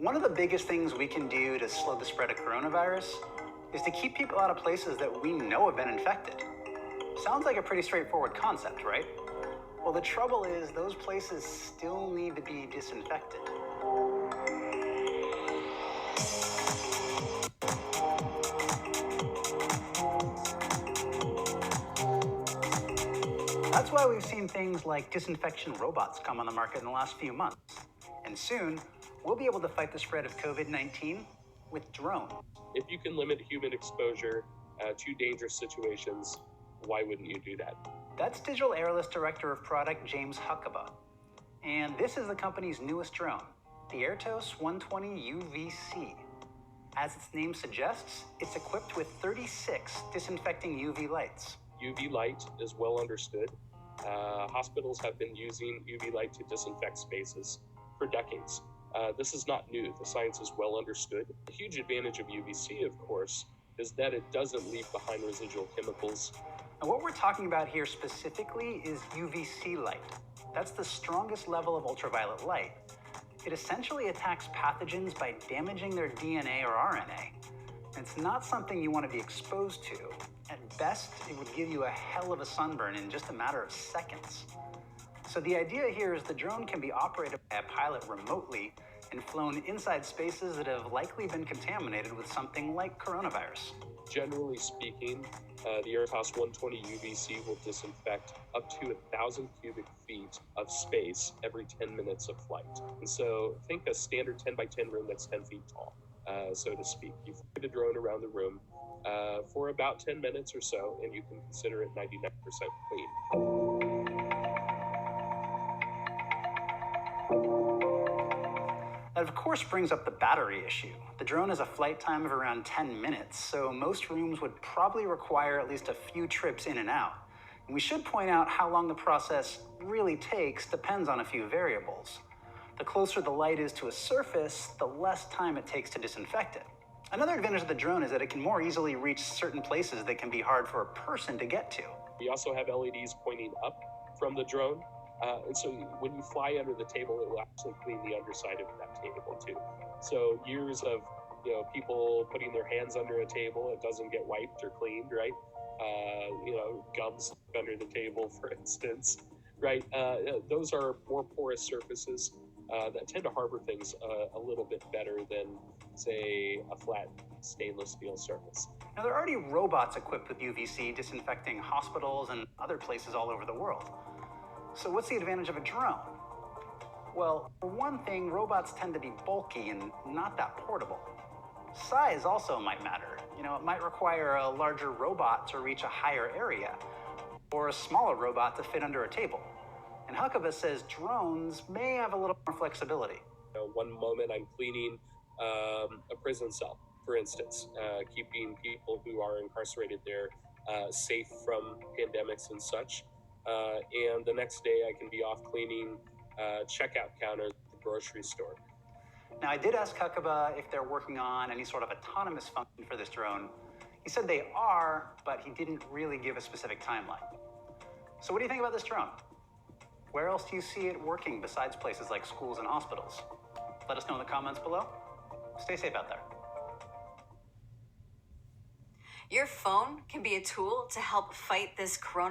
One of the biggest things we can do to slow the spread of coronavirus is to keep people out of places that we know have been infected. Sounds like a pretty straightforward concept, right? Well, the trouble is those places still need to be disinfected. That's why we've seen things like disinfection robots come on the market in the last few months. And soon, we'll be able to fight the spread of COVID-19 with drones. If you can limit human exposure to dangerous situations, why wouldn't you do that? That's Digital Airless Director of Product James Huckaba. And this is the company's newest drone, the Airtos 120 UVC. As its name suggests, it's equipped with 36 disinfecting UV lights. UV light is well understood. Hospitals have been using UV light to disinfect spaces for decades. This is not new. The science is well understood. The huge advantage of UVC, of course, is that it doesn't leave behind residual chemicals. And what we're talking about here specifically is UVC light. That's the strongest level of ultraviolet light. It essentially attacks pathogens by damaging their DNA or RNA. It's not something you want to be exposed to. At best, it would give you a hell of a sunburn in just a matter of seconds. So the idea here is the drone can be operated by a pilot remotely and flown inside spaces that have likely been contaminated with something like coronavirus. Generally speaking, the Airtos 120 UVC will disinfect up to 1,000 cubic feet of space every 10 minutes of flight. And so think a standard 10 by 10 room that's 10 feet tall, so to speak. You fly the drone around the room for about 10 minutes or so, and you can consider it 99% clean. That of course brings up the battery issue. The drone has a flight time of around 10 minutes, so most rooms would probably require at least a few trips in and out. And we should point out how long the process really takes depends on a few variables. The closer the light is to a surface, the less time it takes to disinfect it. Another advantage of the drone is that it can more easily reach certain places that can be hard for a person to get to. We also have LEDs pointing up from the drone. And so when you fly under the table, it will actually clean the underside of that table too. So years of people putting their hands under a table, it doesn't get wiped or cleaned, right? Gums under the table, for instance, right? Those are more porous surfaces that tend to harbor things a little bit better than, say, a flat stainless steel surface. Now, there are already robots equipped with UVC disinfecting hospitals and other places all over the world. So what's the advantage of a drone? Well, for one thing, robots tend to be bulky and not that portable. Size also might matter. It might require a larger robot to reach a higher area, or a smaller robot to fit under a table. And Huckaba says drones may have a little more flexibility. One moment I'm cleaning a prison cell, for instance, keeping people who are incarcerated there safe from pandemics and such. And the next day I can be off cleaning checkout counters at the grocery store. Now, I did ask Huckaba if they're working on any sort of autonomous function for this drone. He said they are, but he didn't really give a specific timeline. So what do you think about this drone? Where else do you see it working besides places like schools and hospitals? Let us know in the comments below. Stay safe out there. Your phone can be a tool to help fight this coronavirus.